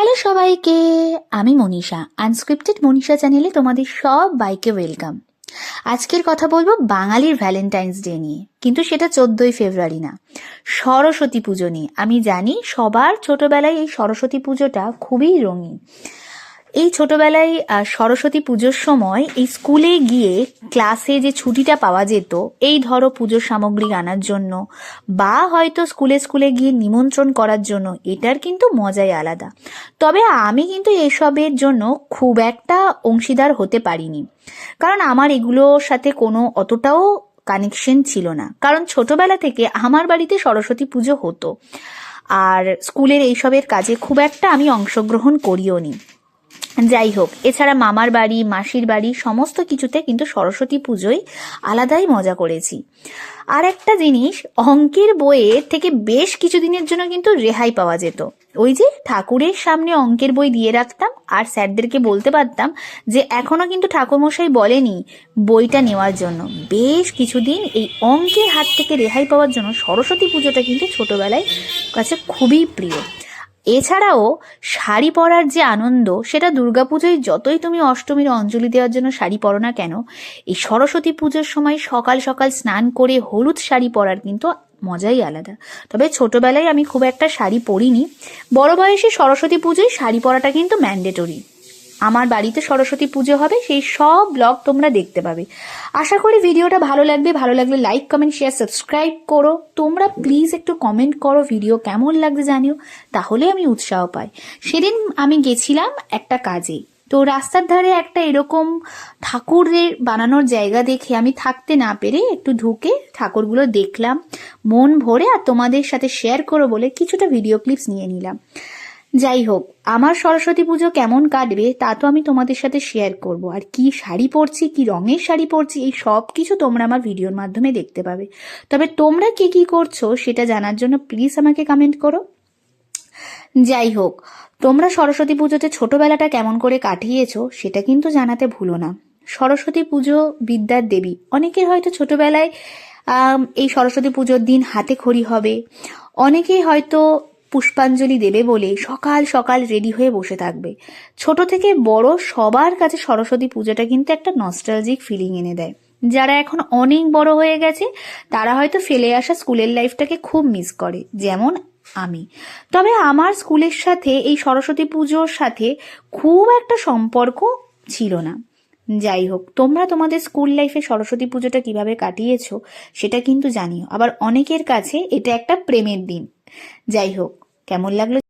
Hello সবাইকে, আমি Manisha. Unscripted Manisha চ্যানেলে তোমাদের সবাইকে ওয়েলকাম। আজকের কথা বলবো বাঙালির ভ্যালেন্টাইন্স ডে নিয়ে, কিন্তু সেটা 14ই ফেব্রুয়ারি না, সরস্বতী পুজো নিয়ে। আমি জানি সবার ছোটবেলায় এই সরস্বতী পুজোটা খুবই রঙিন। এই ছোটবেলায় সরস্বতী পুজোর সময় এই স্কুলে গিয়ে ক্লাসে যে ছুটিটা পাওয়া যেত, এই ধরো পুজোর সামগ্রী আনার জন্য বা হয়তো স্কুলে স্কুলে গিয়ে নিমন্ত্রণ করার জন্য, এটার কিন্তু মজাই আলাদা। তবে আমি কিন্তু এসবের জন্য খুব একটা অংশীদার হতে পারিনি, কারণ আমার এগুলোর সাথে কোনো অতটাও কানেকশন ছিল না। কারণ ছোটবেলা থেকে আমার বাড়িতে সরস্বতী পুজো হতো, আর স্কুলের এইসবের কাজে খুব একটা আমি অংশগ্রহণ করিও নি। যাই হোক, এছাড়া মামার বাড়ি, মাসির বাড়ি, সমস্ত কিছুতে কিন্তু সরস্বতী পুজোয় আলাদাই মজা করেছি। আর একটা জিনিস, অঙ্কের বইয়ের থেকে বেশ কিছুদিনের জন্য কিন্তু রেহাই পাওয়া যেত। ওই যে ঠাকুরের সামনে অঙ্কের বই দিয়ে রাখতাম, আর স্যারদেরকে বলতে পারতাম যে এখনো কিন্তু ঠাকুরমশাই বলেনি বইটা নেওয়ার জন্য। বেশ কিছুদিন এই অঙ্কের হাত থেকে রেহাই পাওয়ার জন্য সরস্বতী পুজোটা কিন্তু ছোটবেলায় কাছে খুবই প্রিয়। এছাড়াও শাড়ি পরার যে আনন্দ, সেটা দুর্গাপুজোয় যতই তুমি অষ্টমীর অঞ্জলি দেওয়ার জন্য শাড়ি পরো না কেন, এই সরস্বতী পুজোর সময় সকাল সকাল স্নান করে হলুদ শাড়ি পরার কিন্তু মজাই আলাদা। তবে ছোটবেলায় আমি খুব একটা শাড়ি পরিনি, বড় বয়সে সরস্বতী পুজোয় শাড়ি পরাটা কিন্তু ম্যান্ডেটরি। আমার বাড়িতে সরস্বতী পুজো হবে, সেই সব ব্লগ তোমরা দেখতে পাবে। আশা করি ভিডিওটা ভালো লাগবে। ভালো লাগলে লাইক, কমেন্ট, শেয়ার, সাবস্ক্রাইব করো। তোমরা প্লিজ একটু কমেন্ট করো ভিডিও কেমন লাগছে জানিও, তাহলে আমি উৎসাহ পাই। সেদিন আমি গেছিলাম একটা কাজে, তো রাস্তার ধারে একটা এরকম ঠাকুরের বানানোর জায়গা দেখে আমি থাকতে না পেরে একটু ঢুকে ঠাকুরগুলো দেখলাম মন ভরে, আর তোমাদের সাথে শেয়ার করো বলে কিছুটা ভিডিও ক্লিপস নিয়ে নিলাম। যাই হোক, আমার সরস্বতী পুজো কেমন কাটবে তা তো আমি তোমাদের সাথে শেয়ার করব। আর কি শাড়ি পরছি, কি রঙের শাড়ি পরছি, এই সব কিছু তোমরা আমার ভিডিওর মাধ্যমে দেখতে পাবে। তবে তোমরা কে কি করছো সেটা জানার জন্য প্লিজ আমাকে কমেন্ট করো। যাই হোক, তোমরা সরস্বতী পুজোতে ছোটবেলাটা কেমন করে কাটিয়েছো সেটা কিন্তু জানাতে ভুলো না। সরস্বতী পুজো বিদ্যার দেবী। অনেকের হয়তো ছোটবেলায় এই সরস্বতী পুজোর দিন হাতে খড়ি হবে, অনেকেই হয়তো পুষ্পাঞ্জলি দেবে বলে সকাল সকাল রেডি হয়ে বসে থাকবে। ছোট থেকে বড় সবার কাছে সরস্বতী পুজোটা কিন্তু একটা নস্টালজিক ফিলিং এনে দেয়। যারা এখন অনেক বড় হয়ে গেছে তারা হয়তো ফেলে আসা স্কুলের লাইফটাকে খুব মিস করে, যেমন আমি। তবে আমার স্কুলের সাথে এই সরস্বতী পুজোর সাথে খুব একটা সম্পর্ক ছিল না। যাই হোক, তোমরা তোমাদের স্কুল লাইফে সরস্বতী পুজোটা কিভাবে কাটিয়েছো সেটা কিন্তু জানিও। আবার অনেকের কাছে এটা একটা প্রেমের দিন। যাই হোক, কেমন লাগলো